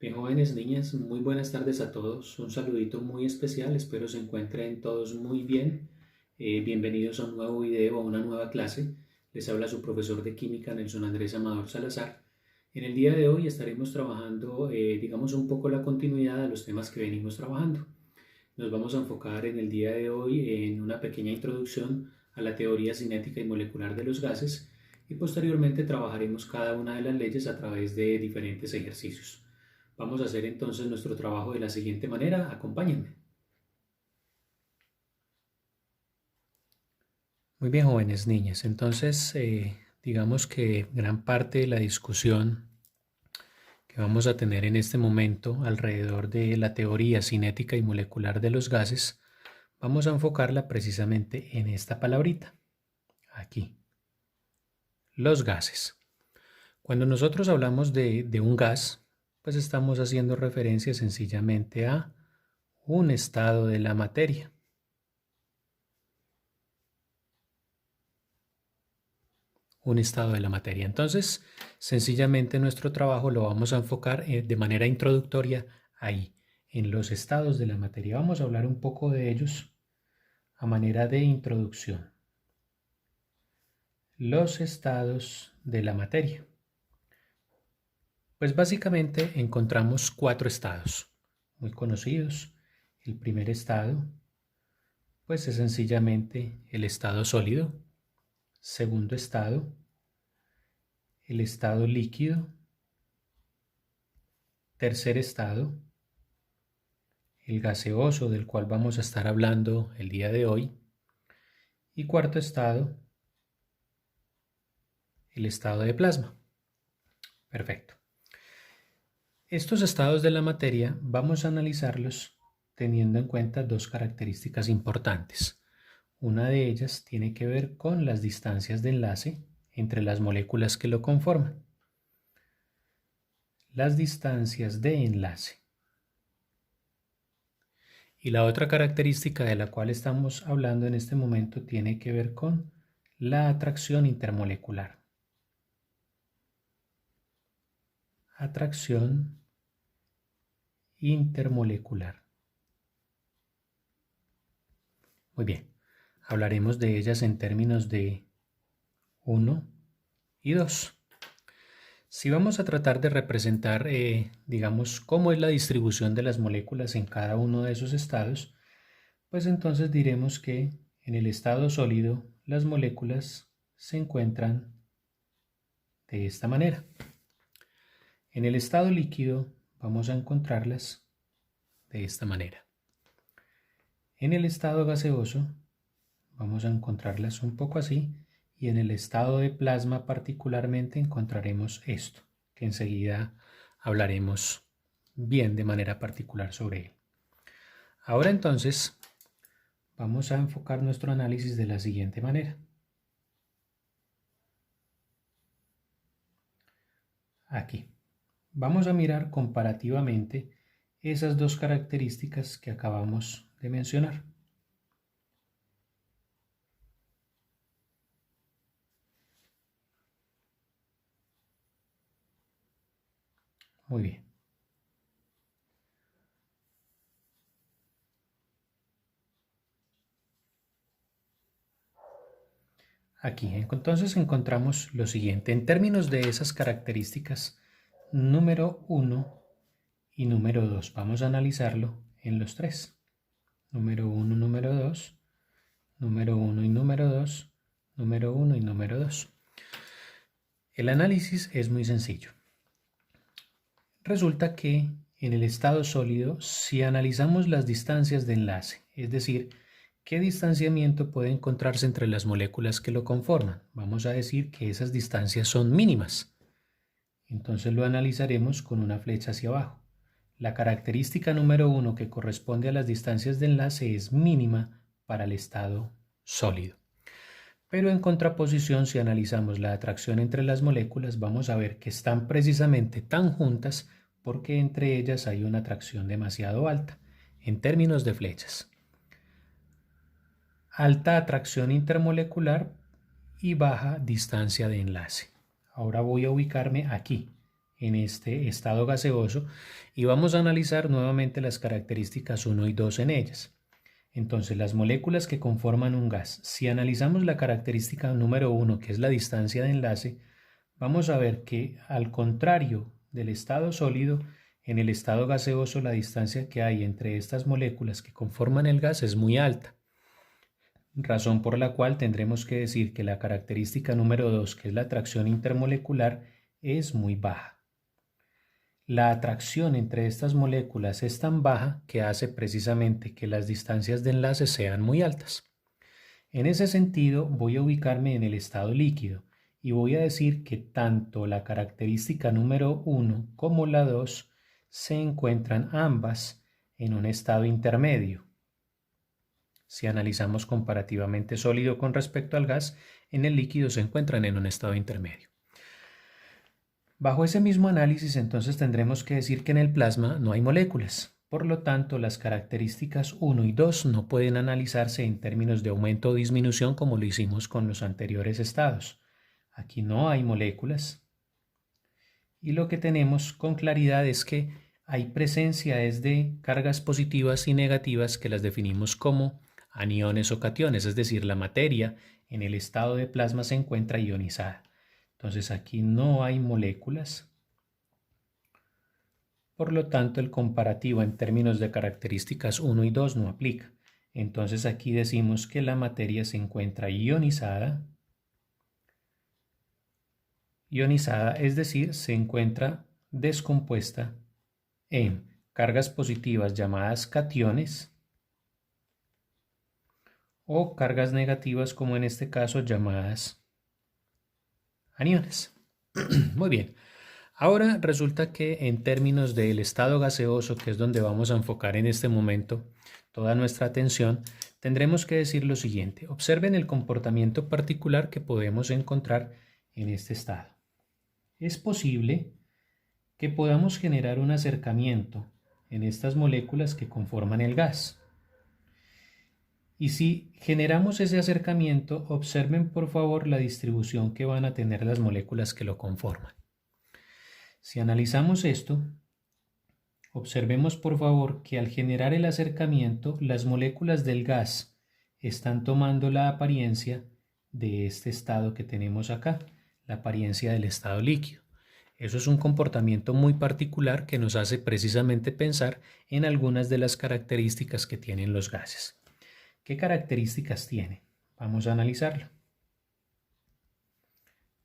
Bien, jóvenes, niñas, muy buenas tardes a todos. Un saludito muy especial, espero se encuentren todos muy bien. Bienvenidos a un nuevo video, a una nueva clase. Les habla su profesor de química, Nelson Andrés Amador Salazar. En el día de hoy estaremos trabajando, digamos, un poco la continuidad de los temas que venimos trabajando. Nos vamos a enfocar en el día de hoy en una pequeña introducción a la teoría cinética y molecular de los gases y posteriormente trabajaremos cada una de las leyes a través de diferentes ejercicios. Vamos a hacer entonces nuestro trabajo de la siguiente manera. Acompáñenme. Muy bien, jóvenes niñas. Entonces, digamos que gran parte de la discusión que vamos a tener en este momento alrededor de la teoría cinética y molecular de los gases, vamos a enfocarla precisamente en esta palabrita, aquí, los gases. Cuando nosotros hablamos de un gas, pues estamos haciendo referencia sencillamente a un estado de la materia. Un estado de la materia. Entonces, sencillamente nuestro trabajo lo vamos a enfocar de manera introductoria ahí, en los estados de la materia. Vamos a hablar un poco de ellos a manera de introducción. Los estados de la materia. Pues básicamente encontramos 4 estados muy conocidos. El primer estado, pues es sencillamente el estado sólido. Segundo estado, el estado líquido. Tercer estado, el gaseoso del cual vamos a estar hablando el día de hoy. Y cuarto estado, el estado de plasma. Perfecto. Estos estados de la materia vamos a analizarlos teniendo en cuenta dos características importantes. Una de ellas tiene que ver con las distancias de enlace entre las moléculas que lo conforman. Las distancias de enlace. Y la otra característica de la cual estamos hablando en este momento tiene que ver con la atracción intermolecular. Atracción intermolecular. Muy bien, hablaremos de ellas en términos de 1 y 2. Si vamos a tratar de representar, digamos, cómo es la distribución de las moléculas en cada uno de esos estados, pues entonces diremos que en el estado sólido las moléculas se encuentran de esta manera. En el estado líquido vamos a encontrarlas de esta manera. En el estado gaseoso vamos a encontrarlas un poco así y en el estado de plasma particularmente encontraremos esto, que enseguida hablaremos bien de manera particular sobre él. Ahora entonces vamos a enfocar nuestro análisis de la siguiente manera. Aquí. Vamos a mirar comparativamente esas dos características que acabamos de mencionar. Muy bien. Aquí entonces encontramos lo siguiente. En términos de esas características, número 1 y número 2, vamos a analizarlo en los tres. Número 1, número 2, número 1 y número 2, número 1 y número 2. El análisis es muy sencillo. Resulta que en el estado sólido, si analizamos las distancias de enlace, es decir, qué distanciamiento puede encontrarse entre las moléculas que lo conforman, vamos a decir que esas distancias son mínimas. Entonces lo analizaremos con una flecha hacia abajo. La característica número 1 que corresponde a las distancias de enlace es mínima para el estado sólido. Pero en contraposición, si analizamos la atracción entre las moléculas, vamos a ver que están precisamente tan juntas porque entre ellas hay una atracción demasiado alta, en términos de flechas. Alta atracción intermolecular y baja distancia de enlace. Ahora voy a ubicarme aquí, en este estado gaseoso y vamos a analizar nuevamente las características 1 y 2 en ellas. Entonces, las moléculas que conforman un gas, si analizamos la característica número 1, que es la distancia de enlace, vamos a ver que al contrario del estado sólido, en el estado gaseoso la distancia que hay entre estas moléculas que conforman el gas es muy alta, razón por la cual tendremos que decir que la característica número 2, que es la atracción intermolecular, es muy baja. La atracción entre estas moléculas es tan baja que hace precisamente que las distancias de enlace sean muy altas. En ese sentido, voy a ubicarme en el estado líquido y voy a decir que tanto la característica número 1 como la 2 se encuentran ambas en un estado intermedio. Si analizamos comparativamente sólido con respecto al gas, en el líquido se encuentran en un estado intermedio. Bajo ese mismo análisis, entonces tendremos que decir que en el plasma no hay moléculas. Por lo tanto, las características 1 y 2 no pueden analizarse en términos de aumento o disminución como lo hicimos con los anteriores estados. Aquí no hay moléculas. Y lo que tenemos con claridad es que hay presencia de cargas positivas y negativas que las definimos como aniones o cationes, es decir, la materia en el estado de plasma se encuentra ionizada. Entonces aquí no hay moléculas. Por lo tanto, el comparativo en términos de características 1 y 2 no aplica. Entonces aquí decimos que la materia se encuentra ionizada. Ionizada, es decir, se encuentra descompuesta en cargas positivas llamadas cationes o cargas negativas como en este caso llamadas aniones. Muy bien. Ahora resulta que en términos del estado gaseoso, que es donde vamos a enfocar en este momento toda nuestra atención, tendremos que decir lo siguiente. Observen el comportamiento particular que podemos encontrar en este estado. Es posible que podamos generar un acercamiento en estas moléculas que conforman el gas. Y si generamos ese acercamiento, observen por favor la distribución que van a tener las moléculas que lo conforman. Si analizamos esto, observemos por favor que al generar el acercamiento, las moléculas del gas están tomando la apariencia de este estado que tenemos acá, la apariencia del estado líquido. Eso es un comportamiento muy particular que nos hace precisamente pensar en algunas de las características que tienen los gases. ¿Qué características tiene? Vamos a analizarlo.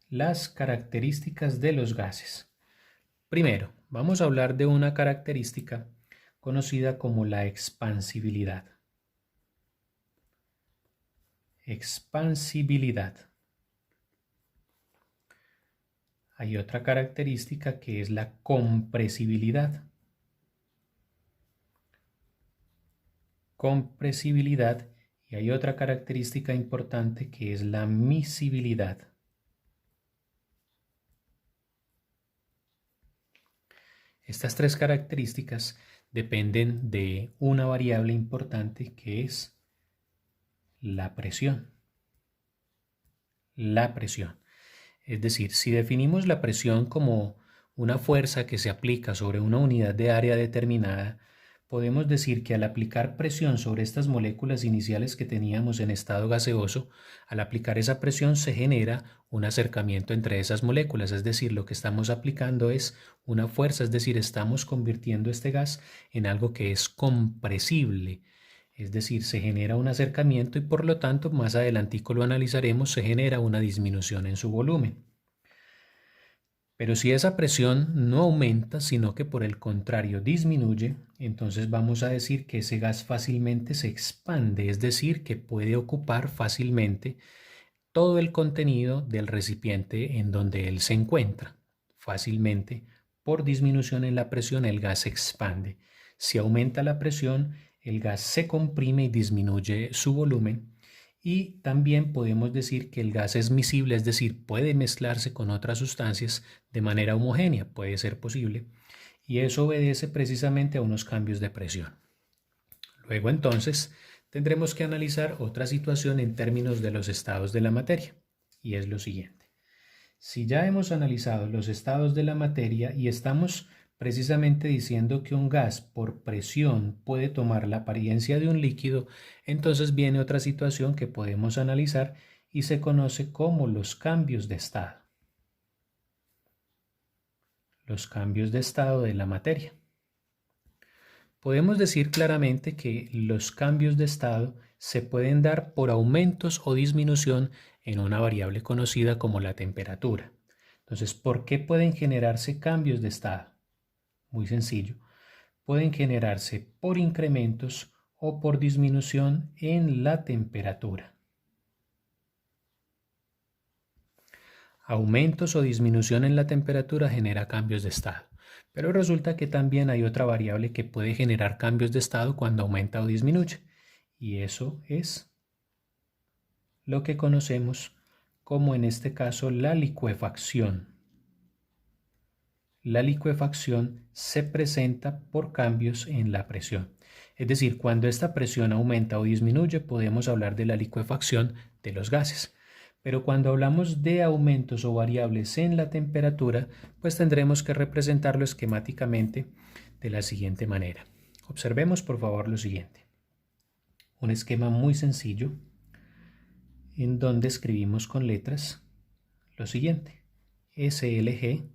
Las características de los gases. Primero, vamos a hablar de una característica conocida como la expansibilidad. Expansibilidad. Hay otra característica que es la compresibilidad. Compresibilidad. Y hay otra característica importante que es la miscibilidad. Estas tres características dependen de una variable importante que es la presión. La presión. Es decir, si definimos la presión como una fuerza que se aplica sobre una unidad de área determinada, podemos decir que al aplicar presión sobre estas moléculas iniciales que teníamos en estado gaseoso, al aplicar esa presión se genera un acercamiento entre esas moléculas, es decir, lo que estamos aplicando es una fuerza, es decir, estamos convirtiendo este gas en algo que es compresible. Es decir, se genera un acercamiento y por lo tanto, más adelantico lo analizaremos, se genera una disminución en su volumen. Pero si esa presión no aumenta, sino que por el contrario disminuye, entonces vamos a decir que ese gas fácilmente se expande, es decir, que puede ocupar fácilmente todo el contenido del recipiente en donde él se encuentra. Fácilmente, por disminución en la presión, el gas se expande. Si aumenta la presión, el gas se comprime y disminuye su volumen. Y también podemos decir que el gas es miscible, es decir, puede mezclarse con otras sustancias de manera homogénea, puede ser posible. Y eso obedece precisamente a unos cambios de presión. Luego entonces tendremos que analizar otra situación en términos de los estados de la materia. Y es lo siguiente. Si ya hemos analizado los estados de la materia y estamos precisamente diciendo que un gas por presión puede tomar la apariencia de un líquido, entonces viene otra situación que podemos analizar y se conoce como los cambios de estado. Los cambios de estado de la materia. Podemos decir claramente que los cambios de estado se pueden dar por aumentos o disminución en una variable conocida como la temperatura. Entonces, ¿por qué pueden generarse cambios de estado? Muy sencillo. Pueden generarse por incrementos o por disminución en la temperatura. Aumentos o disminución en la temperatura genera cambios de estado. Pero resulta que también hay otra variable que puede generar cambios de estado cuando aumenta o disminuye. Y eso es lo que conocemos como en este caso la licuefacción. La licuefacción se presenta por cambios en la presión. Es decir, cuando esta presión aumenta o disminuye, podemos hablar de la licuefacción de los gases. Pero cuando hablamos de aumentos o variables en la temperatura, pues tendremos que representarlo esquemáticamente de la siguiente manera. Observemos por favor lo siguiente. Un esquema muy sencillo en donde escribimos con letras lo siguiente. SLG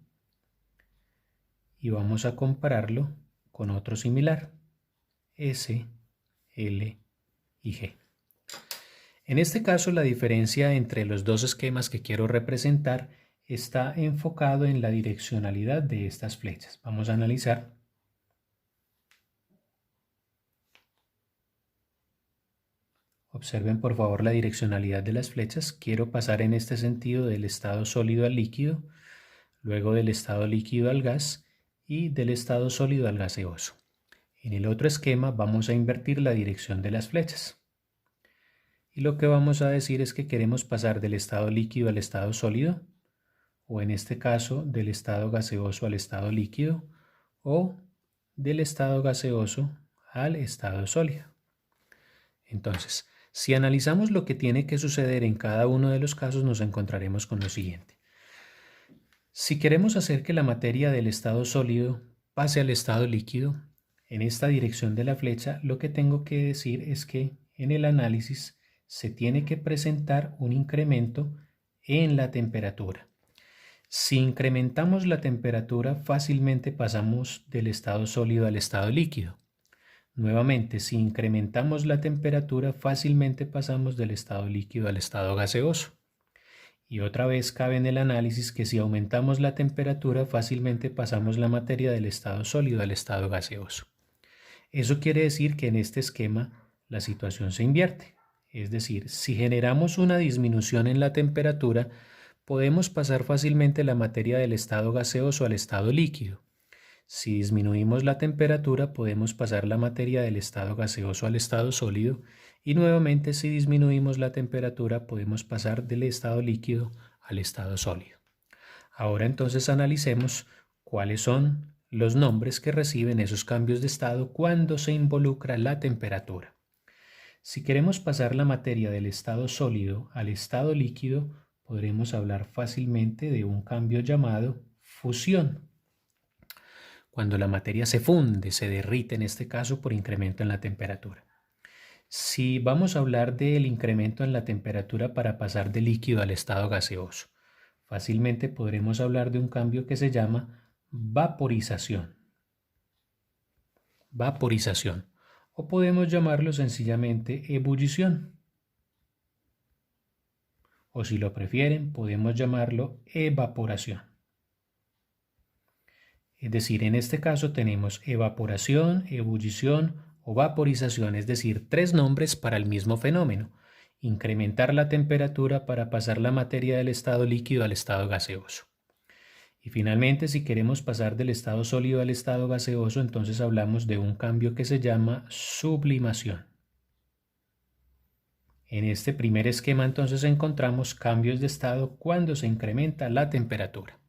y vamos a compararlo con otro similar. S, L y G. En este caso, la diferencia entre los dos esquemas que quiero representar está enfocado en la direccionalidad de estas flechas. Vamos a analizar. Observen por favor la direccionalidad de las flechas. Quiero pasar en este sentido del estado sólido al líquido, luego del estado líquido al gas y del estado sólido al gaseoso. En el otro esquema vamos a invertir la dirección de las flechas. Y lo que vamos a decir es que queremos pasar del estado líquido al estado sólido, o en este caso del estado gaseoso al estado líquido, o del estado gaseoso al estado sólido. Entonces, si analizamos lo que tiene que suceder en cada uno de los casos, nos encontraremos con lo siguiente. Si queremos hacer que la materia del estado sólido pase al estado líquido, en esta dirección de la flecha, lo que tengo que decir es que en el análisis se tiene que presentar un incremento en la temperatura. Si incrementamos la temperatura, fácilmente pasamos del estado sólido al estado líquido. Nuevamente, si incrementamos la temperatura, fácilmente pasamos del estado líquido al estado gaseoso. Y otra vez cabe en el análisis que si aumentamos la temperatura, fácilmente pasamos la materia del estado sólido al estado gaseoso. Eso quiere decir que en este esquema la situación se invierte. Es decir, si generamos una disminución en la temperatura, podemos pasar fácilmente la materia del estado gaseoso al estado líquido. Si disminuimos la temperatura, podemos pasar la materia del estado gaseoso al estado sólido y nuevamente si disminuimos la temperatura, podemos pasar del estado líquido al estado sólido. Ahora entonces analicemos cuáles son los nombres que reciben esos cambios de estado cuando se involucra la temperatura. Si queremos pasar la materia del estado sólido al estado líquido, podremos hablar fácilmente de un cambio llamado fusión. Cuando la materia se funde, se derrite en este caso por incremento en la temperatura. Si vamos a hablar del incremento en la temperatura para pasar del líquido al estado gaseoso, fácilmente podremos hablar de un cambio que se llama vaporización. Vaporización. O podemos llamarlo sencillamente ebullición. O si lo prefieren, podemos llamarlo evaporación. Es decir, en este caso tenemos evaporación, ebullición o vaporización, es decir, tres nombres para el mismo fenómeno. Incrementar la temperatura para pasar la materia del estado líquido al estado gaseoso. Y finalmente, si queremos pasar del estado sólido al estado gaseoso, entonces hablamos de un cambio que se llama sublimación. En este primer esquema entonces encontramos cambios de estado cuando se incrementa la temperatura.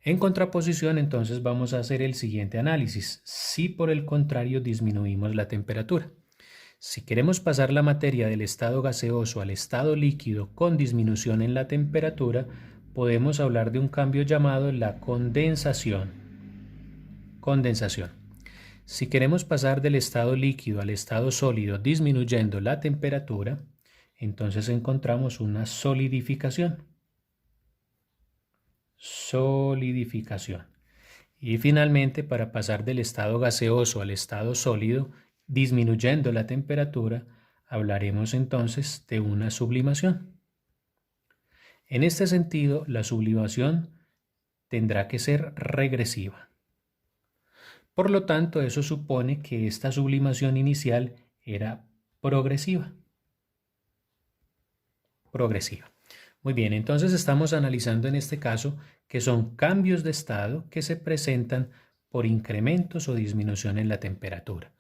En contraposición entonces vamos a hacer el siguiente análisis, si por el contrario disminuimos la temperatura. Si queremos pasar la materia del estado gaseoso al estado líquido con disminución en la temperatura, podemos hablar de un cambio llamado la condensación. Condensación. Si queremos pasar del estado líquido al estado sólido disminuyendo la temperatura, entonces encontramos una solidificación. Solidificación. Y finalmente, para pasar del estado gaseoso al estado sólido, disminuyendo la temperatura, hablaremos entonces de una sublimación. En este sentido, la sublimación tendrá que ser regresiva. Por lo tanto, eso supone que esta sublimación inicial era progresiva. Progresiva. Muy bien, entonces estamos analizando en este caso que son cambios de estado que se presentan por incrementos o disminución en la temperatura.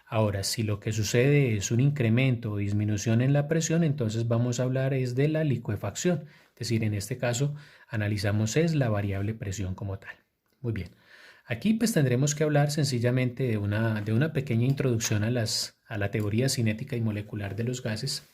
Ahora, si lo que sucede es un incremento o disminución en la presión, entonces vamos a hablar es de la licuefacción. Es decir, en este caso analizamos es la variable presión como tal. Muy bien. Aquí pues tendremos que hablar sencillamente de una pequeña introducción a la teoría cinética y molecular de los gases.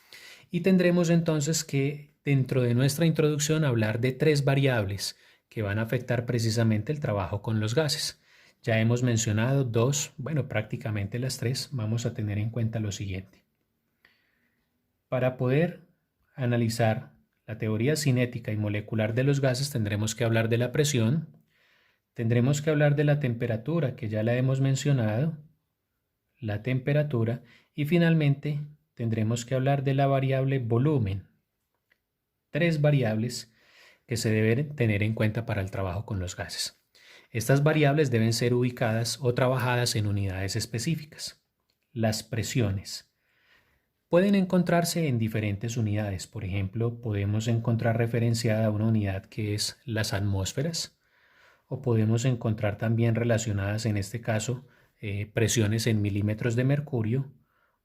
Y tendremos entonces que dentro de nuestra introducción hablar de tres variables que van a afectar precisamente el trabajo con los gases. Ya hemos mencionado dos, bueno, prácticamente las tres. Vamos a tener en cuenta lo siguiente. Para poder analizar la teoría cinética y molecular de los gases tendremos que hablar de la presión, tendremos que hablar de la temperatura, que ya la hemos mencionado, la temperatura, y finalmente tendremos que hablar de la variable volumen. Tres variables que se deben tener en cuenta para el trabajo con los gases. Estas variables deben ser ubicadas o trabajadas en unidades específicas. Las presiones pueden encontrarse en diferentes unidades. Por ejemplo, podemos encontrar referenciada una unidad que es las atmósferas, o podemos encontrar también relacionadas en este caso presiones en milímetros de mercurio,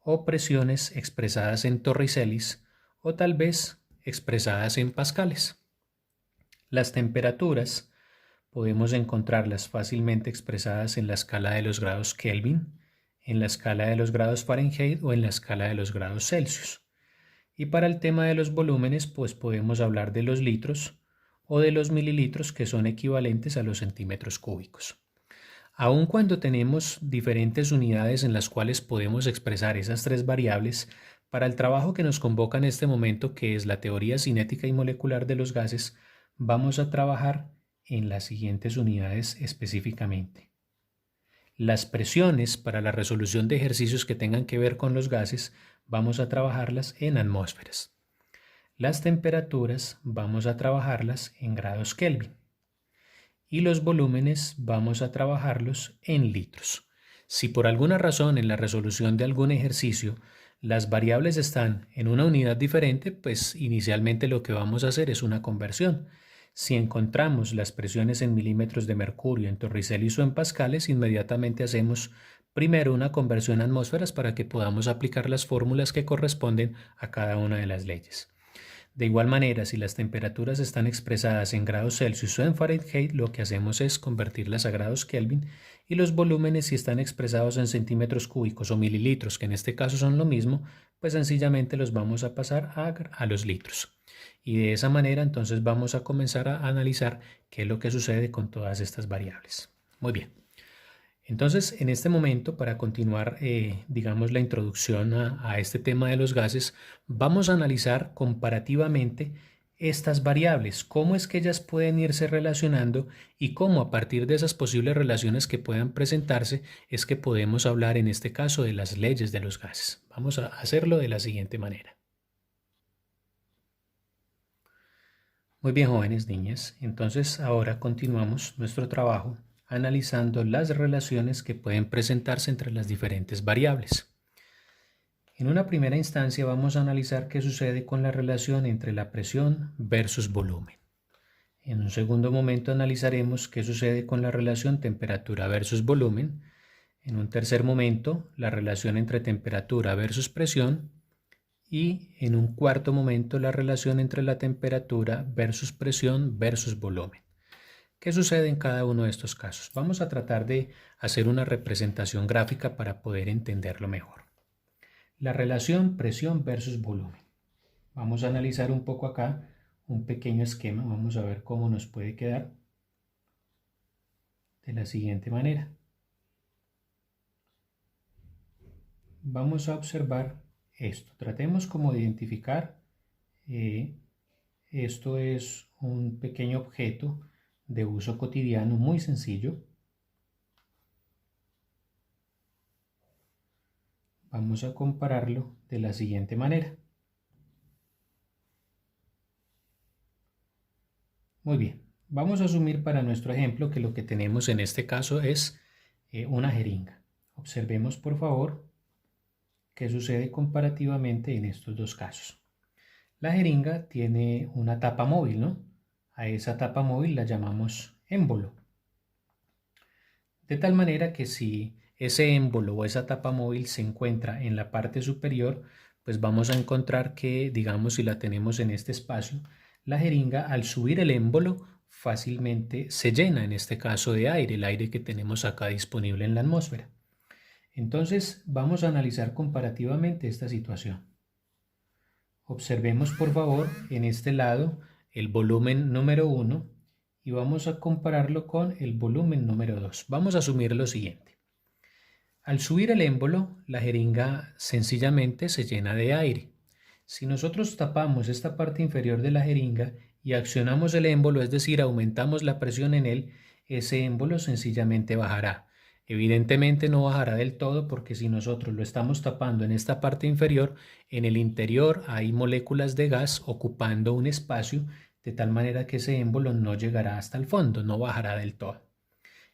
o presiones expresadas en torricelis, o tal vez expresadas en pascales. Las temperaturas podemos encontrarlas fácilmente expresadas en la escala de los grados Kelvin, en la escala de los grados Fahrenheit o en la escala de los grados Celsius. Y para el tema de los volúmenes, pues podemos hablar de los litros o de los mililitros, que son equivalentes a los centímetros cúbicos. Aun cuando tenemos diferentes unidades en las cuales podemos expresar esas tres variables, para el trabajo que nos convoca en este momento, que es la teoría cinética y molecular de los gases, vamos a trabajar en las siguientes unidades específicamente. Las presiones para la resolución de ejercicios que tengan que ver con los gases, vamos a trabajarlas en atmósferas. Las temperaturas vamos a trabajarlas en grados Kelvin. Y los volúmenes vamos a trabajarlos en litros. Si por alguna razón en la resolución de algún ejercicio las variables están en una unidad diferente, pues inicialmente lo que vamos a hacer es una conversión. Si encontramos las presiones en milímetros de mercurio, en torricelis o en pascales, inmediatamente hacemos primero una conversión a atmósferas para que podamos aplicar las fórmulas que corresponden a cada una de las leyes. De igual manera, si las temperaturas están expresadas en grados Celsius o en Fahrenheit, lo que hacemos es convertirlas a grados Kelvin, y los volúmenes, si están expresados en centímetros cúbicos o mililitros, que en este caso son lo mismo, pues sencillamente los vamos a pasar a los litros. Y de esa manera entonces vamos a comenzar a analizar qué es lo que sucede con todas estas variables. Muy bien. Entonces, en este momento, para continuar, digamos, la introducción a este tema de los gases, vamos a analizar comparativamente estas variables, cómo es que ellas pueden irse relacionando y cómo a partir de esas posibles relaciones que puedan presentarse es que podemos hablar en este caso de las leyes de los gases. Vamos a hacerlo de la siguiente manera. Muy bien, jóvenes, niñas, entonces ahora continuamos nuestro trabajo analizando las relaciones que pueden presentarse entre las diferentes variables. En una primera instancia vamos a analizar qué sucede con la relación entre la presión versus volumen. En un segundo momento analizaremos qué sucede con la relación temperatura versus volumen. En un tercer momento, la relación entre temperatura versus presión. Y en un cuarto momento, la relación entre la temperatura versus presión versus volumen. ¿Qué sucede en cada uno de estos casos? Vamos a tratar de hacer una representación gráfica para poder entenderlo mejor. La relación presión versus volumen. Vamos a analizar un poco acá un pequeño esquema. Vamos a ver cómo nos puede quedar de la siguiente manera. Vamos a observar esto. Tratemos como de identificar, esto es un pequeño objeto de uso cotidiano muy sencillo. Vamos a compararlo de la siguiente manera. Muy bien, vamos a asumir para nuestro ejemplo que lo que tenemos en este caso es una jeringa. Observemos por favor qué sucede comparativamente en estos dos casos. La jeringa tiene una tapa móvil, ¿no? A esa tapa móvil la llamamos émbolo. De tal manera que si ese émbolo o esa tapa móvil se encuentra en la parte superior, pues vamos a encontrar que, digamos, si la tenemos en este espacio, la jeringa al subir el émbolo fácilmente se llena, en este caso de aire, el aire que tenemos acá disponible en la atmósfera. Entonces vamos a analizar comparativamente esta situación. Observemos por favor en este lado el volumen número 1 y vamos a compararlo con el volumen número 2. Vamos a asumir lo siguiente. Al subir el émbolo, la jeringa sencillamente se llena de aire. Si nosotros tapamos esta parte inferior de la jeringa y accionamos el émbolo, es decir, aumentamos la presión en él, ese émbolo sencillamente bajará. Evidentemente no bajará del todo porque si nosotros lo estamos tapando en esta parte inferior, en el interior hay moléculas de gas ocupando un espacio de tal manera que ese émbolo no llegará hasta el fondo, no bajará del todo.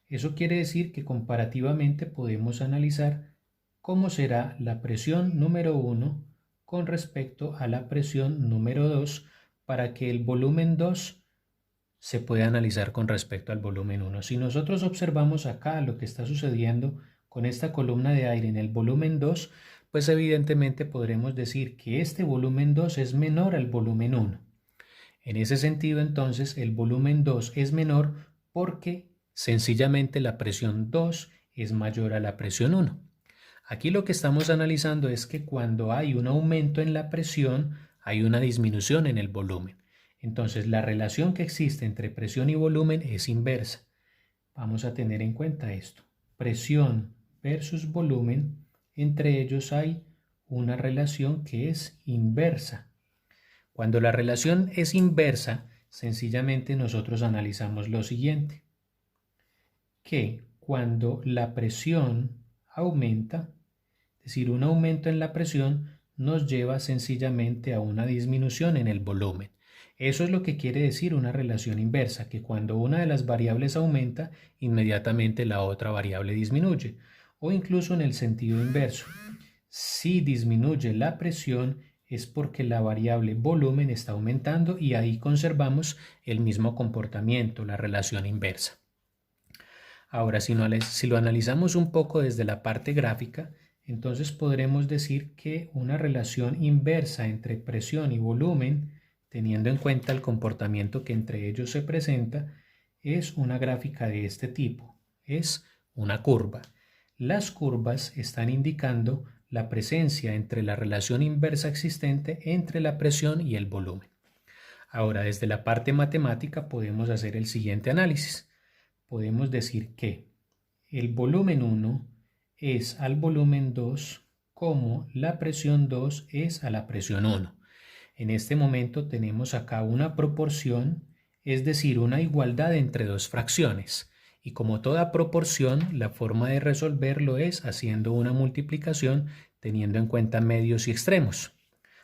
Eso quiere decir que comparativamente podemos analizar cómo será la presión número 1 con respecto a la presión número 2 para que el volumen 2 se puede analizar con respecto al volumen 1. Si nosotros observamos acá lo que está sucediendo con esta columna de aire en el volumen 2, pues evidentemente podremos decir que este volumen 2 es menor al volumen 1. En ese sentido, entonces, el volumen 2 es menor porque sencillamente la presión 2 es mayor a la presión 1. Aquí lo que estamos analizando es que cuando hay un aumento en la presión, hay una disminución en el volumen. Entonces, la relación que existe entre presión y volumen es inversa. Vamos a tener en cuenta esto. Presión versus volumen, entre ellos hay una relación que es inversa. Cuando la relación es inversa, sencillamente nosotros analizamos lo siguiente. Que cuando la presión aumenta, es decir, un aumento en la presión nos lleva sencillamente a una disminución en el volumen. Eso es lo que quiere decir una relación inversa, que cuando una de las variables aumenta, inmediatamente la otra variable disminuye. O incluso en el sentido inverso. Si disminuye la presión es porque la variable volumen está aumentando y ahí conservamos el mismo comportamiento, la relación inversa. Ahora, si lo analizamos un poco desde la parte gráfica, entonces podremos decir que una relación inversa entre presión y volumen, teniendo en cuenta el comportamiento que entre ellos se presenta, es una gráfica de este tipo, es una curva. Las curvas están indicando la presencia entre la relación inversa existente entre la presión y el volumen. Ahora, desde la parte matemática podemos hacer el siguiente análisis. Podemos decir que el volumen 1 es al volumen 2 como la presión 2 es a la presión 1. En este momento tenemos acá una proporción, es decir, una igualdad entre dos fracciones. Y como toda proporción, la forma de resolverlo es haciendo una multiplicación teniendo en cuenta medios y extremos,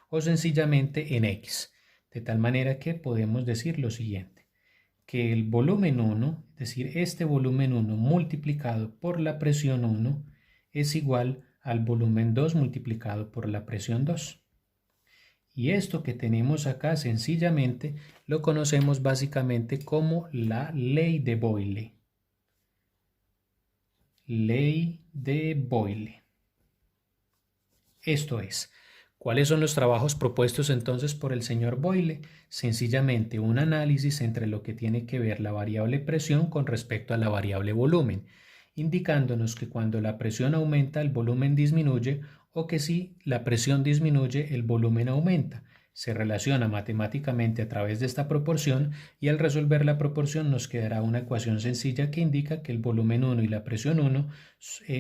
o sencillamente en x, de tal manera que podemos decir lo siguiente, que el volumen 1, es decir, este volumen 1 multiplicado por la presión 1 es igual al volumen 2 multiplicado por la presión 2. Y esto que tenemos acá sencillamente lo conocemos básicamente como la ley de Boyle. Ley de Boyle. Esto es, ¿cuáles son los trabajos propuestos entonces por el señor Boyle? Sencillamente un análisis entre lo que tiene que ver la variable presión con respecto a la variable volumen, indicándonos que cuando la presión aumenta el volumen disminuye o que si la presión disminuye el volumen aumenta. Se relaciona matemáticamente a través de esta proporción y al resolver la proporción nos quedará una ecuación sencilla que indica que el volumen 1 y la presión 1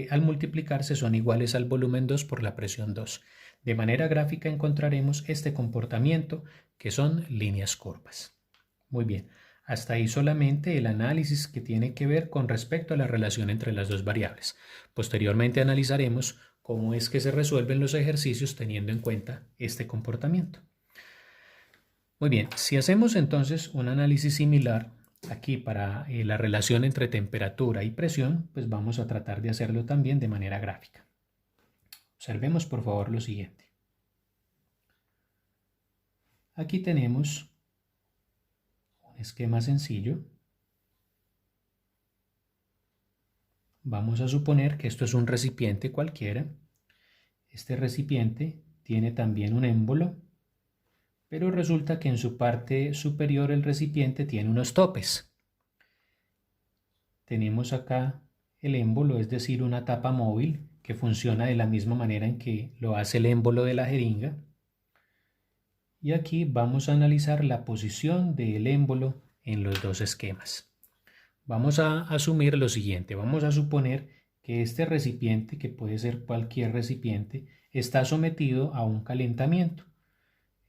al multiplicarse son iguales al volumen 2 por la presión 2. De manera gráfica encontraremos este comportamiento que son líneas curvas. Muy bien, hasta ahí solamente el análisis que tiene que ver con respecto a la relación entre las dos variables. Posteriormente analizaremos cómo es que se resuelven los ejercicios teniendo en cuenta este comportamiento. Muy bien, si hacemos entonces un análisis similar aquí para la relación entre temperatura y presión, pues vamos a tratar de hacerlo también de manera gráfica. Observemos por favor lo siguiente. Aquí tenemos un esquema sencillo. Vamos a suponer que esto es un recipiente cualquiera. Este recipiente tiene también un émbolo, pero resulta que en su parte superior el recipiente tiene unos topes. Tenemos acá el émbolo, es decir, una tapa móvil que funciona de la misma manera en que lo hace el émbolo de la jeringa. Y aquí vamos a analizar la posición del émbolo en los dos esquemas. Vamos a asumir lo siguiente, vamos a suponer que este recipiente, que puede ser cualquier recipiente, está sometido a un calentamiento.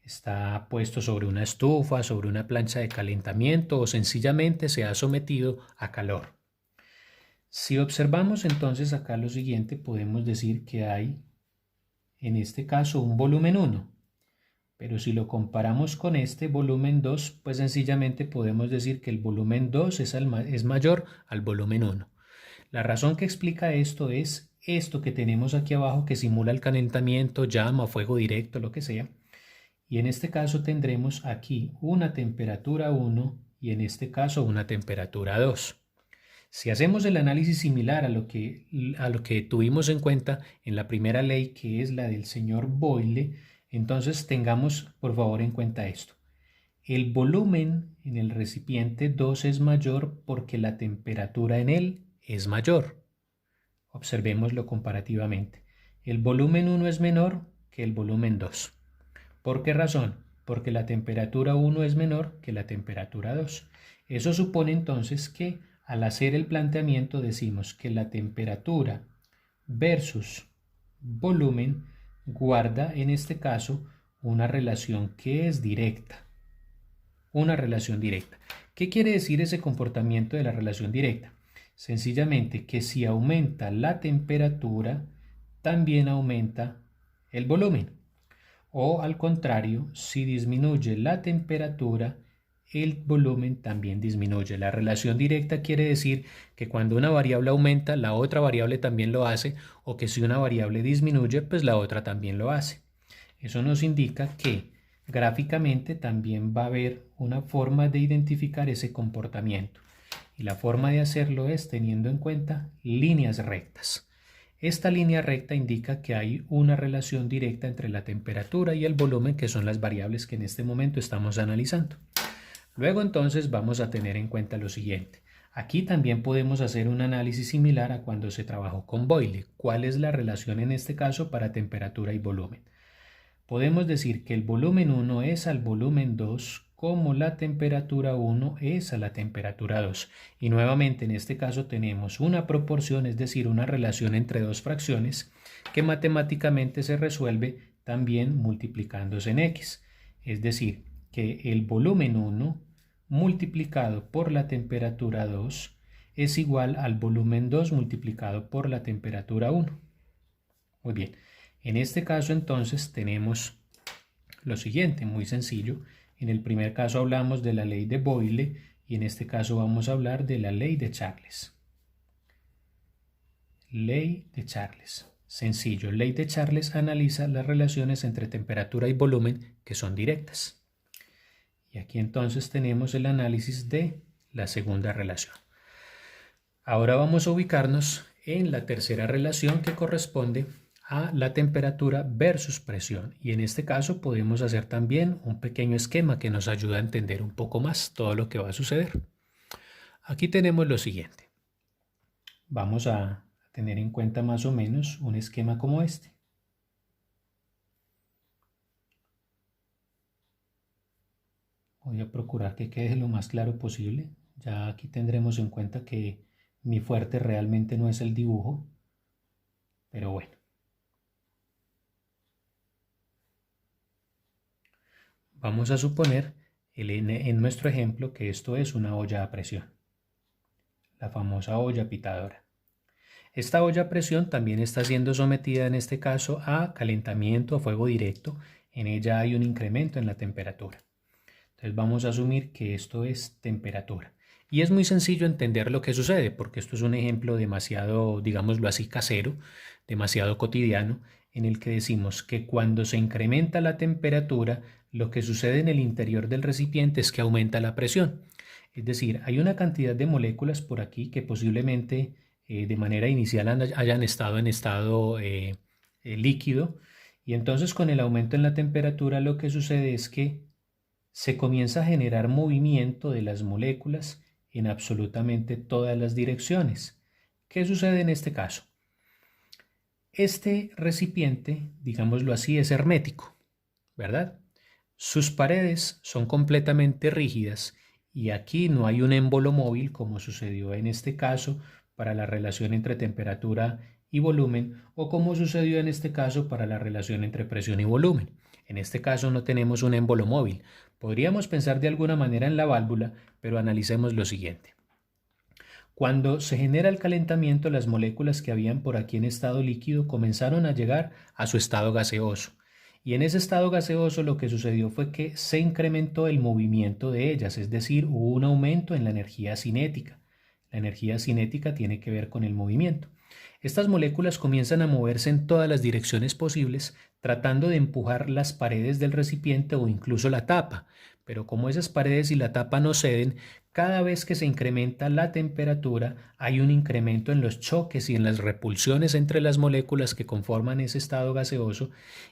Está puesto sobre una estufa, sobre una plancha de calentamiento o sencillamente se ha sometido a calor. Si observamos entonces acá lo siguiente, podemos decir que hay en este caso un volumen 1. Pero si lo comparamos con este volumen 2, pues sencillamente podemos decir que el volumen 2 es mayor al volumen 1. La razón que explica esto es esto que tenemos aquí abajo que simula el calentamiento, llama, fuego directo, lo que sea. Y en este caso tendremos aquí una temperatura 1 y en este caso una temperatura 2. Si hacemos el análisis similar a lo que tuvimos en cuenta en la primera ley, que es la del señor Boyle, entonces tengamos por favor en cuenta esto. El volumen en el recipiente 2 es mayor porque la temperatura en él es mayor. Observémoslo comparativamente. El volumen 1 es menor que el volumen 2. ¿Por qué razón? Porque la temperatura 1 es menor que la temperatura 2. Eso supone entonces que al hacer el planteamiento decimos que la temperatura versus volumen guarda en este caso una relación que es directa. Una relación directa. ¿Qué quiere decir ese comportamiento de la relación directa? Sencillamente que si aumenta la temperatura, también aumenta el volumen. O al contrario, si disminuye la temperatura, el volumen también disminuye. La relación directa quiere decir que cuando una variable aumenta, la otra variable también lo hace, o que si una variable disminuye, pues la otra también lo hace. Eso nos indica que gráficamente también va a haber una forma de identificar ese comportamiento. Y la forma de hacerlo es teniendo en cuenta líneas rectas. Esta línea recta indica que hay una relación directa entre la temperatura y el volumen, que son las variables que en este momento estamos analizando. Luego entonces vamos a tener en cuenta lo siguiente. Aquí también podemos hacer un análisis similar a cuando se trabajó con Boyle. ¿Cuál es la relación en este caso para temperatura y volumen? Podemos decir que el volumen 1 es al volumen 2 como la temperatura 1 es a la temperatura 2. Y nuevamente en este caso tenemos una proporción, es decir, una relación entre dos fracciones que matemáticamente se resuelve también multiplicándose en x. Es decir, que el volumen 1 multiplicado por la temperatura 2 es igual al volumen 2 multiplicado por la temperatura 1. Muy bien, en este caso entonces tenemos lo siguiente, muy sencillo. En el primer caso hablamos de la ley de Boyle y en este caso vamos a hablar de la ley de Charles. Ley de Charles. Sencillo, ley de Charles analiza las relaciones entre temperatura y volumen que son directas. Y aquí entonces tenemos el análisis de la segunda relación. Ahora vamos a ubicarnos en la tercera relación que corresponde a la temperatura versus presión, y en este caso podemos hacer también un pequeño esquema que nos ayuda a entender un poco más todo lo que va a suceder. Aquí tenemos lo siguiente. Vamos a tener en cuenta más o menos un esquema como este. Voy a procurar que quede lo más claro posible. Ya aquí tendremos en cuenta que mi fuerte realmente no es el dibujo, pero bueno. Vamos a suponer en nuestro ejemplo que esto es una olla a presión, la famosa olla pitadora. Esta olla a presión también está siendo sometida en este caso a calentamiento a fuego directo. En ella hay un incremento en la temperatura. Entonces vamos a asumir que esto es temperatura. Y es muy sencillo entender lo que sucede, porque esto es un ejemplo demasiado, digámoslo así, casero, demasiado cotidiano, en el que decimos que cuando se incrementa la temperatura, lo que sucede en el interior del recipiente es que aumenta la presión. Es decir, hay una cantidad de moléculas por aquí que posiblemente de manera inicial hayan estado en estado líquido, y entonces con el aumento en la temperatura lo que sucede es que se comienza a generar movimiento de las moléculas en absolutamente todas las direcciones. ¿Qué sucede en este caso? Este recipiente, digámoslo así, es hermético, ¿verdad? Sus paredes son completamente rígidas y aquí no hay un émbolo móvil como sucedió en este caso para la relación entre temperatura y volumen o como sucedió en este caso para la relación entre presión y volumen. En este caso no tenemos un émbolo móvil. Podríamos pensar de alguna manera en la válvula, pero analicemos lo siguiente. Cuando se genera el calentamiento, las moléculas que habían por aquí en estado líquido comenzaron a llegar a su estado gaseoso. Y en ese estado gaseoso lo que sucedió fue que se incrementó el movimiento de ellas, es decir, hubo un aumento en la energía cinética. La energía cinética tiene que ver con el movimiento. Estas moléculas comienzan a moverse en todas las direcciones posibles, tratando de empujar las paredes del recipiente o incluso la tapa. Pero como esas paredes y la tapa no ceden, cada vez que se incrementa la temperatura, hay un incremento en los choques y en las repulsiones entre las moléculas que conforman ese estado gaseoso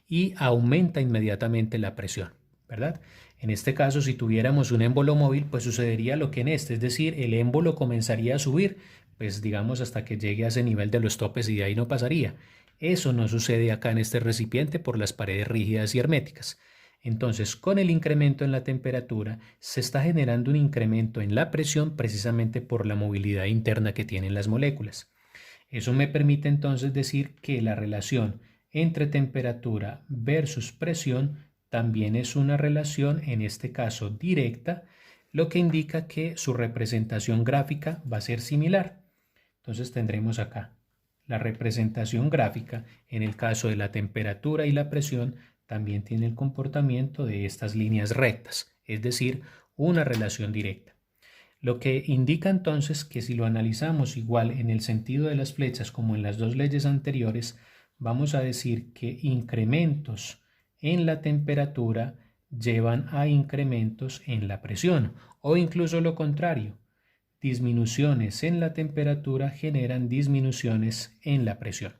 y aumenta inmediatamente la presión, ¿verdad? En este caso, si tuviéramos un émbolo móvil, pues sucedería lo que en este, es decir, el émbolo comenzaría a subir, pues digamos hasta que llegue a ese nivel de los topes y de ahí no pasaría. Eso no sucede acá en este recipiente por las paredes rígidas y herméticas. Entonces, con el incremento en la temperatura, se está generando un incremento en la presión precisamente por la movilidad interna que tienen las moléculas. Eso me permite entonces decir que la relación entre temperatura versus presión también es una relación, en este caso directa, lo que indica que su representación gráfica va a ser similar. Entonces tendremos acá la representación gráfica, en el caso de la temperatura y la presión, también tiene el comportamiento de estas líneas rectas, es decir, una relación directa. Lo que indica entonces que si lo analizamos igual en el sentido de las flechas como en las dos leyes anteriores, vamos a decir que incrementos en la temperatura llevan a incrementos en la presión, o incluso lo contrario, disminuciones en la temperatura generan disminuciones en la presión.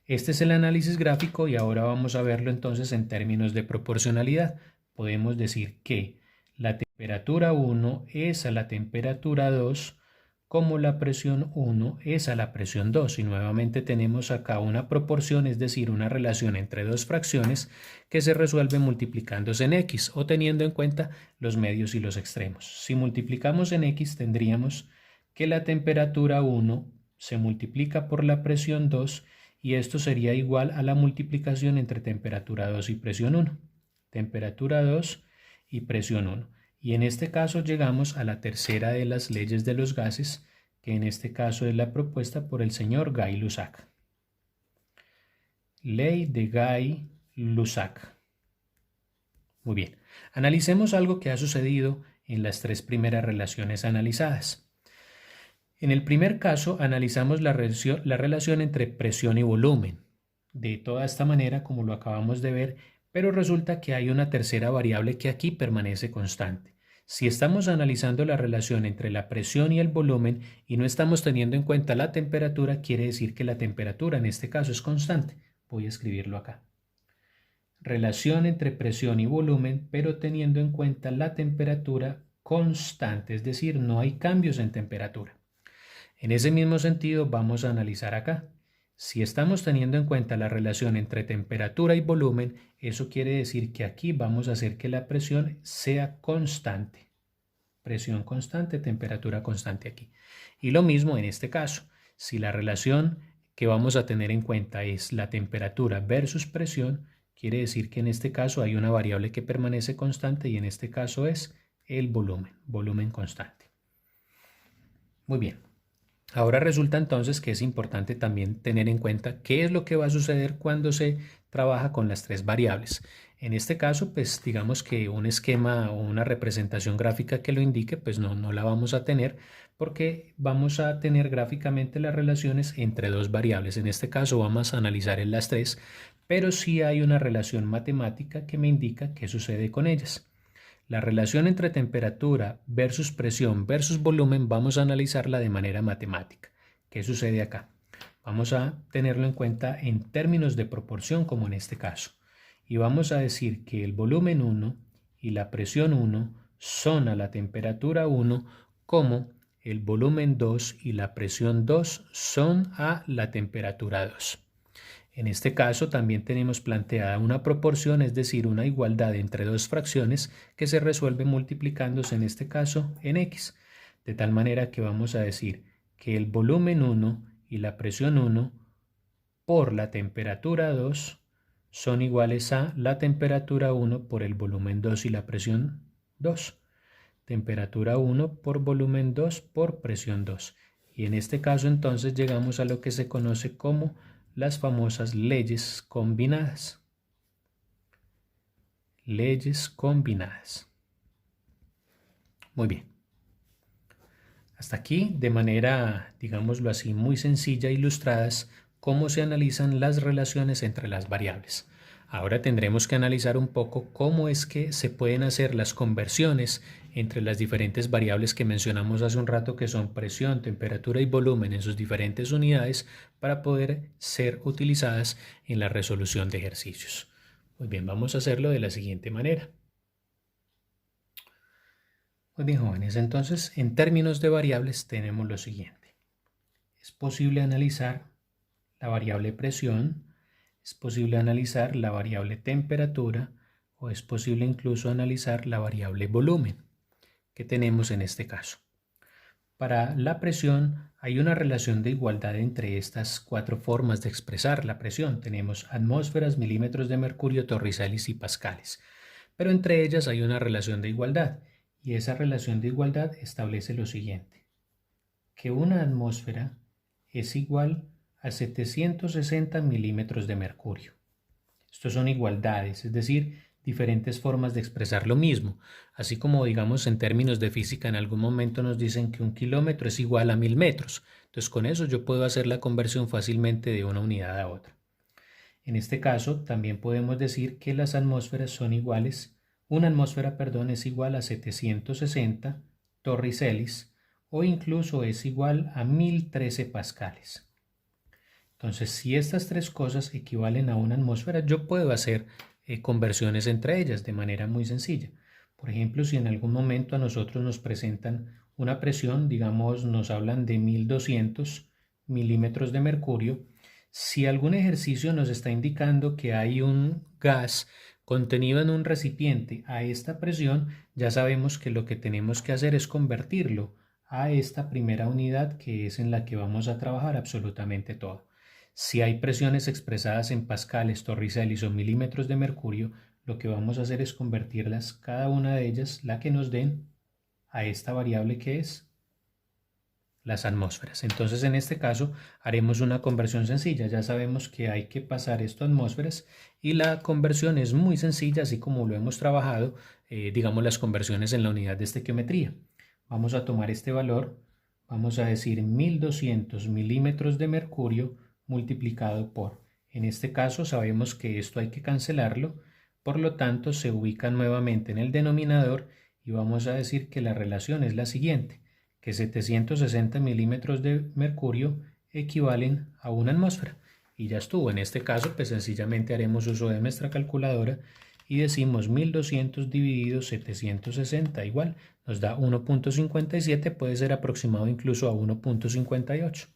Este es el análisis gráfico y ahora vamos a verlo entonces en términos de proporcionalidad. Podemos decir que la temperatura 1 es a la temperatura 2 como la presión 1 es a la presión 2 y nuevamente tenemos acá una proporción, es decir, una relación entre dos fracciones que se resuelve multiplicándose en x o teniendo en cuenta los medios y los extremos. Si multiplicamos en x tendríamos que la temperatura 1 se multiplica por la presión 2 y esto sería igual a la multiplicación entre temperatura 2 y presión 1. Temperatura 2 y presión 1. Y en este caso llegamos a la tercera de las leyes de los gases, que en este caso es la propuesta por el señor Gay-Lussac. Ley de Gay-Lussac. Muy bien, analicemos algo que ha sucedido en las tres primeras relaciones analizadas. En el primer caso analizamos la relación entre presión y volumen, de toda esta manera como lo acabamos de ver, pero resulta que hay una tercera variable que aquí permanece constante. Si estamos analizando la relación entre la presión y el volumen y no estamos teniendo en cuenta la temperatura, quiere decir que la temperatura en este caso es constante. Voy a escribirlo acá. Relación entre presión y volumen, pero teniendo en cuenta la temperatura constante, es decir, no hay cambios en temperatura. En ese mismo sentido vamos a analizar acá. Si estamos teniendo en cuenta la relación entre temperatura y volumen, eso quiere decir que aquí vamos a hacer que la presión sea constante. Presión constante, temperatura constante aquí. Y lo mismo en este caso. Si la relación que vamos a tener en cuenta es la temperatura versus presión, quiere decir que en este caso hay una variable que permanece constante y en este caso es el volumen constante. Muy bien. Ahora resulta entonces que es importante también tener en cuenta qué es lo que va a suceder cuando se trabaja con las tres variables. En este caso, pues digamos que un esquema o una representación gráfica que lo indique, pues no la vamos a tener porque vamos a tener gráficamente las relaciones entre dos variables. En este caso vamos a analizar en las tres, pero sí hay una relación matemática que me indica qué sucede con ellas. La relación entre temperatura versus presión versus volumen vamos a analizarla de manera matemática. ¿Qué sucede acá? Vamos a tenerlo en cuenta en términos de proporción como en este caso. Y vamos a decir que el volumen 1 y la presión 1 son a la temperatura 1 como el volumen 2 y la presión 2 son a la temperatura 2. En este caso también tenemos planteada una proporción, es decir, una igualdad entre dos fracciones que se resuelve multiplicándose en este caso en x, de tal manera que vamos a decir que el volumen 1 y la presión 1 por la temperatura 2 son iguales a la temperatura 1 por el volumen 2 y la presión 2. Temperatura 1 por volumen 2 por presión 2. Y en este caso entonces llegamos a lo que se conoce como las famosas leyes combinadas. Leyes combinadas. Muy bien. Hasta aquí, de manera, digámoslo así, muy sencilla e ilustradas, cómo se analizan las relaciones entre las variables. Ahora tendremos que analizar un poco cómo es que se pueden hacer las conversiones entre las diferentes variables que mencionamos hace un rato, que son presión, temperatura y volumen en sus diferentes unidades, para poder ser utilizadas en la resolución de ejercicios. Muy bien, vamos a hacerlo de la siguiente manera. Muy bien, jóvenes, entonces en términos de variables tenemos lo siguiente. Es posible analizar la variable presión, es posible analizar la variable temperatura o es posible incluso analizar la variable volumen que tenemos en este caso. Para la presión hay una relación de igualdad entre estas cuatro formas de expresar la presión. Tenemos atmósferas, milímetros de mercurio, torricelis y pascales. Pero entre ellas hay una relación de igualdad y esa relación de igualdad establece lo siguiente: que una atmósfera es igual a 760 milímetros de mercurio. Estos son igualdades, es decir, diferentes formas de expresar lo mismo, así como digamos en términos de física en algún momento nos dicen que 1 kilómetro es igual a 1000 metros. Entonces con eso yo puedo hacer la conversión fácilmente de una unidad a otra. En este caso también podemos decir que las atmósferas son iguales, una atmósfera, es igual a 760 torricelis o incluso es igual a 1013 pascales. Entonces, si estas tres cosas equivalen a una atmósfera, yo puedo hacer conversiones entre ellas de manera muy sencilla. Por ejemplo, si en algún momento a nosotros nos presentan una presión, digamos, nos hablan de 1200 milímetros de mercurio, si algún ejercicio nos está indicando que hay un gas contenido en un recipiente a esta presión, ya sabemos que lo que tenemos que hacer es convertirlo a esta primera unidad, que es en la que vamos a trabajar absolutamente todo. Si hay presiones expresadas en pascales, torricelis o milímetros de mercurio, lo que vamos a hacer es convertirlas, cada una de ellas, la que nos den, a esta variable que es las atmósferas. Entonces, en este caso, haremos una conversión sencilla. Ya sabemos que hay que pasar esto a atmósferas y la conversión es muy sencilla, así como lo hemos trabajado, digamos, las conversiones en la unidad de estequiometría. Vamos a tomar este valor, vamos a decir 1200 milímetros de mercurio multiplicado por, en este caso sabemos que esto hay que cancelarlo, por lo tanto se ubica nuevamente en el denominador y vamos a decir que la relación es la siguiente, que 760 milímetros de mercurio equivalen a una atmósfera. Y ya estuvo. En este caso, pues sencillamente haremos uso de nuestra calculadora y decimos 1200 dividido 760 igual, nos da 1.57, puede ser aproximado incluso a 1.58.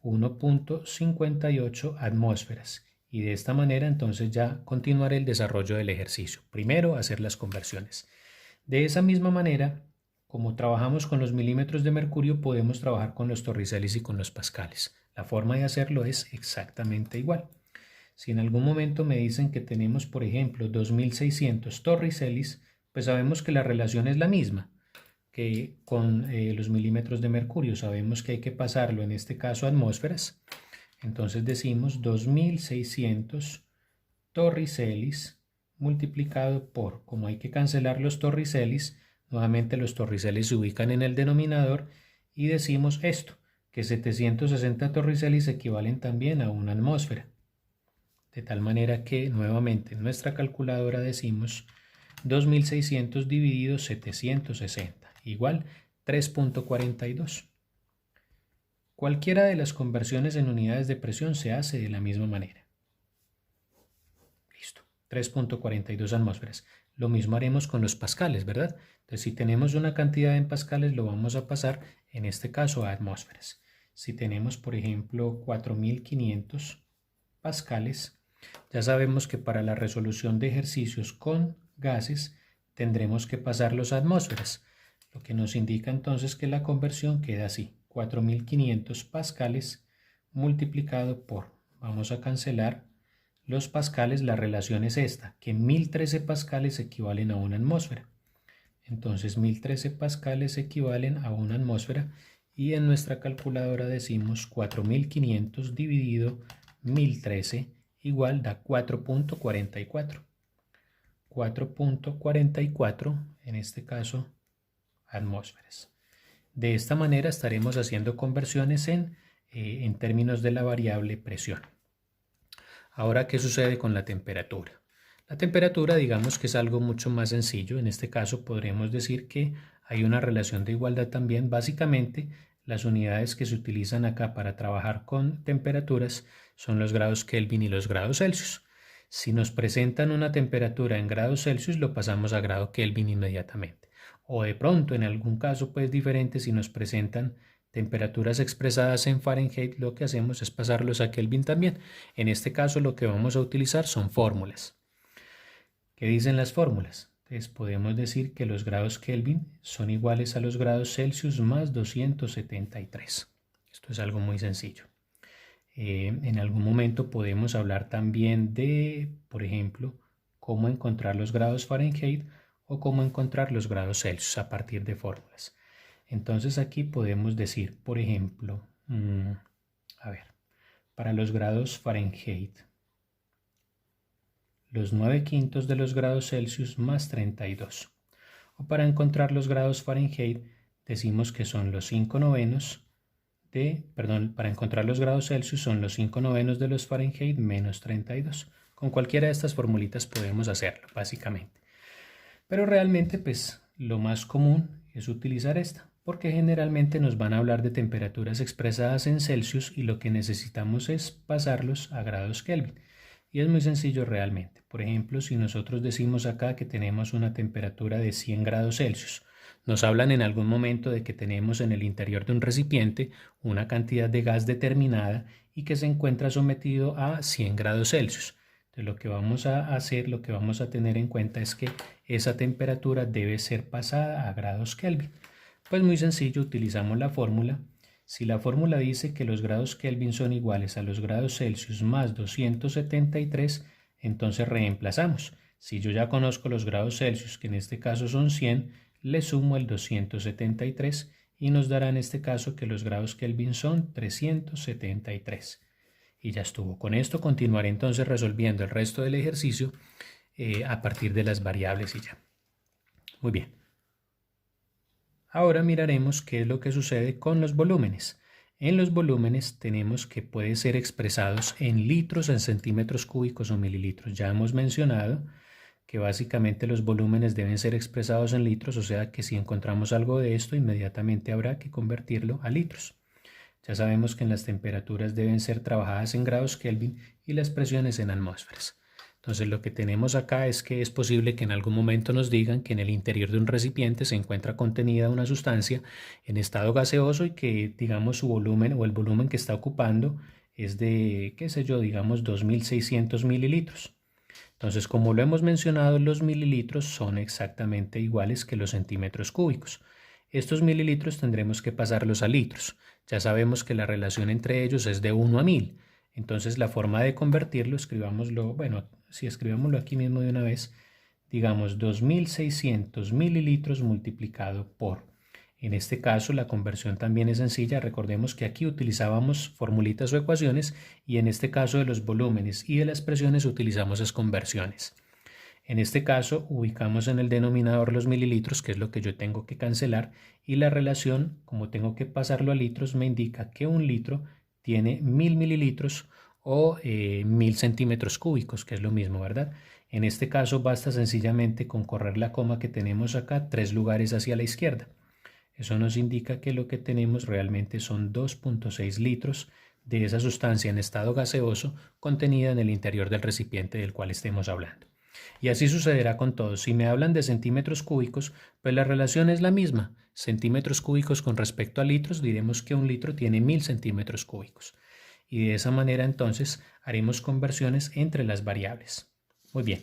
1.58 atmósferas. Y de esta manera entonces ya continuaré el desarrollo del ejercicio. Primero hacer las conversiones. De esa misma manera, como trabajamos con los milímetros de mercurio, podemos trabajar con los torricelis y con los pascales. La forma de hacerlo es exactamente igual. Si en algún momento me dicen que tenemos, por ejemplo, 2600 torricelis, pues sabemos que la relación es la misma que con los milímetros de mercurio. Sabemos que hay que pasarlo, en este caso, a atmósferas. Entonces decimos 2600 torricelis multiplicado por, como hay que cancelar los torricelis, nuevamente los torricelis se ubican en el denominador y decimos esto, que 760 torricelis equivalen también a una atmósfera. De tal manera que nuevamente en nuestra calculadora decimos 2600 dividido 760 igual 3.42. Cualquiera de las conversiones en unidades de presión se hace de la misma manera. Listo, 3.42 atmósferas. Lo mismo haremos con los pascales, ¿verdad? Entonces, si tenemos una cantidad en pascales, lo vamos a pasar, en este caso, a atmósferas. Si tenemos, por ejemplo, 4500 pascales, ya sabemos que para la resolución de ejercicios con gases tendremos que pasarlos a atmósferas, lo que nos indica entonces que la conversión queda así, 4500 pascales multiplicado por, vamos a cancelar los pascales, la relación es esta, que 1013 pascales equivalen a una atmósfera. Entonces 1013 pascales equivalen a una atmósfera y en nuestra calculadora decimos 4500 dividido 1013 igual da 4.44. 4.44 en este caso atmósferas. De esta manera estaremos haciendo conversiones en términos de la variable presión. Ahora, ¿qué sucede con la temperatura? La temperatura, digamos que es algo mucho más sencillo. En este caso podremos decir que hay una relación de igualdad también. Básicamente, las unidades que se utilizan acá para trabajar con temperaturas son los grados Kelvin y los grados Celsius. Si nos presentan una temperatura en grados Celsius, lo pasamos a grado Kelvin inmediatamente. O de pronto, en algún caso pues diferente, si nos presentan temperaturas expresadas en Fahrenheit, lo que hacemos es pasarlos a Kelvin también. En este caso lo que vamos a utilizar son fórmulas. ¿Qué dicen las fórmulas? Entonces podemos decir que los grados Kelvin son iguales a los grados Celsius más 273. Esto es algo muy sencillo. En algún momento podemos hablar también de, por ejemplo, cómo encontrar los grados Fahrenheit o cómo encontrar los grados Celsius a partir de fórmulas. Entonces aquí podemos decir, por ejemplo, para los grados Fahrenheit, los 9/5 de los grados Celsius más 32. O para encontrar los grados Fahrenheit decimos que son los 5/9 para encontrar los grados Celsius son los 5/9 de los Fahrenheit menos 32. Con cualquiera de estas formulitas podemos hacerlo, básicamente. Pero realmente, pues, lo más común es utilizar esta, porque generalmente nos van a hablar de temperaturas expresadas en Celsius y lo que necesitamos es pasarlos a grados Kelvin. Y es muy sencillo realmente. Por ejemplo, si nosotros decimos acá que tenemos una temperatura de 100 grados Celsius, nos hablan en algún momento de que tenemos en el interior de un recipiente una cantidad de gas determinada y que se encuentra sometido a 100 grados Celsius. Entonces lo que vamos a hacer, lo que vamos a tener en cuenta es que esa temperatura debe ser pasada a grados Kelvin. Pues muy sencillo, utilizamos la fórmula. Si la fórmula dice que los grados Kelvin son iguales a los grados Celsius más 273, entonces reemplazamos. Si yo ya conozco los grados Celsius, que en este caso son 100, le sumo el 273 y nos dará en este caso que los grados Kelvin son 373. Y ya estuvo. Con esto continuaré entonces resolviendo el resto del ejercicio a partir de las variables y ya. Muy bien. Ahora miraremos qué es lo que sucede con los volúmenes. En los volúmenes tenemos que pueden ser expresados en litros, en centímetros cúbicos o mililitros. Ya hemos mencionado que básicamente los volúmenes deben ser expresados en litros, o sea que si encontramos algo de esto, inmediatamente habrá que convertirlo a litros. Ya sabemos que en las temperaturas deben ser trabajadas en grados Kelvin y las presiones en atmósferas. Entonces lo que tenemos acá es que es posible que en algún momento nos digan que en el interior de un recipiente se encuentra contenida una sustancia en estado gaseoso y que digamos su volumen o el volumen que está ocupando es de, qué sé yo, digamos 2600 mililitros. Entonces, como lo hemos mencionado, los mililitros son exactamente iguales que los centímetros cúbicos. Estos mililitros tendremos que pasarlos a litros. Ya sabemos que la relación entre ellos es de 1 a 1000. Entonces, la forma de convertirlo, escribámoslo, bueno, si escribámoslo aquí mismo de una vez, digamos 2600 mililitros multiplicado por. En este caso, la conversión también es sencilla. Recordemos que aquí utilizábamos formulitas o ecuaciones y en este caso de los volúmenes y de las presiones utilizamos es conversiones. En este caso, ubicamos en el denominador los mililitros, que es lo que yo tengo que cancelar, y la relación, como tengo que pasarlo a litros, me indica que un litro tiene 1000 mililitros o 1000 centímetros cúbicos, que es lo mismo, ¿verdad? En este caso, basta sencillamente con correr la coma que tenemos acá 3 lugares hacia la izquierda. Eso nos indica que lo que tenemos realmente son 2.6 litros de esa sustancia en estado gaseoso contenida en el interior del recipiente del cual estemos hablando. Y así sucederá con todos. Si me hablan de centímetros cúbicos, pues la relación es la misma. Centímetros cúbicos con respecto a litros, diremos que un litro tiene 1000 centímetros cúbicos. Y de esa manera entonces haremos conversiones entre las variables. Muy bien.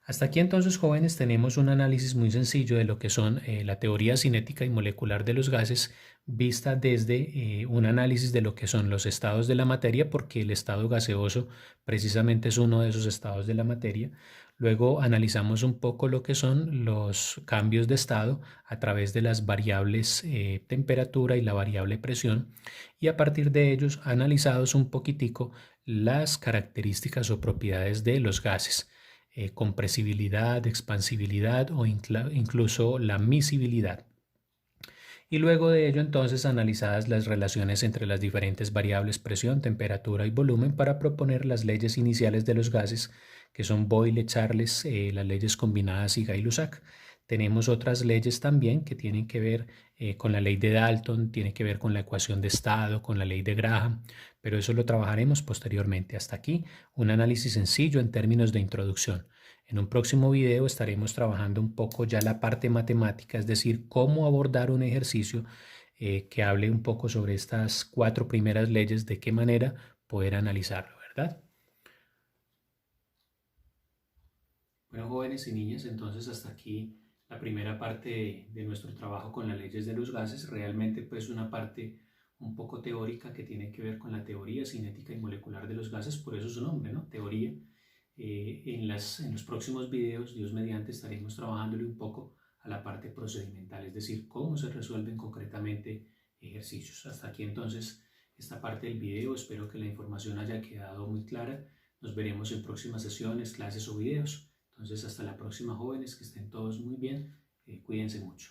Hasta aquí entonces, jóvenes, tenemos un análisis muy sencillo de lo que son la teoría cinética y molecular de los gases vista desde un análisis de lo que son los estados de la materia, porque el estado gaseoso precisamente es uno de esos estados de la materia. Luego analizamos un poco lo que son los cambios de estado a través de las variables temperatura y la variable presión y a partir de ellos analizados un poquitico las características o propiedades de los gases. Compresibilidad, expansibilidad o incluso la miscibilidad. Y luego de ello entonces analizadas las relaciones entre las diferentes variables presión, temperatura y volumen para proponer las leyes iniciales de los gases que son Boyle, Charles, las leyes combinadas y Gay-Lussac. Tenemos otras leyes también que tienen que ver con la ley de Dalton, tiene que ver con la ecuación de estado, con la ley de Graham, pero eso lo trabajaremos posteriormente. Hasta aquí un análisis sencillo en términos de introducción. En un próximo video estaremos trabajando un poco ya la parte matemática, es decir, cómo abordar un ejercicio que hable un poco sobre estas 4 primeras leyes, de qué manera poder analizarlo, ¿verdad? Bueno, jóvenes y niñas, entonces hasta aquí la primera parte de nuestro trabajo con las leyes de los gases. Realmente pues una parte un poco teórica que tiene que ver con la teoría cinética y molecular de los gases, por eso su nombre, ¿no? Teoría. En los próximos videos, Dios mediante, estaremos trabajándole un poco a la parte procedimental, es decir, cómo se resuelven concretamente ejercicios. Hasta aquí entonces esta parte del video. Espero que la información haya quedado muy clara. Nos veremos en próximas sesiones, clases o videos. Entonces, hasta la próxima, jóvenes, que estén todos muy bien. Cuídense mucho.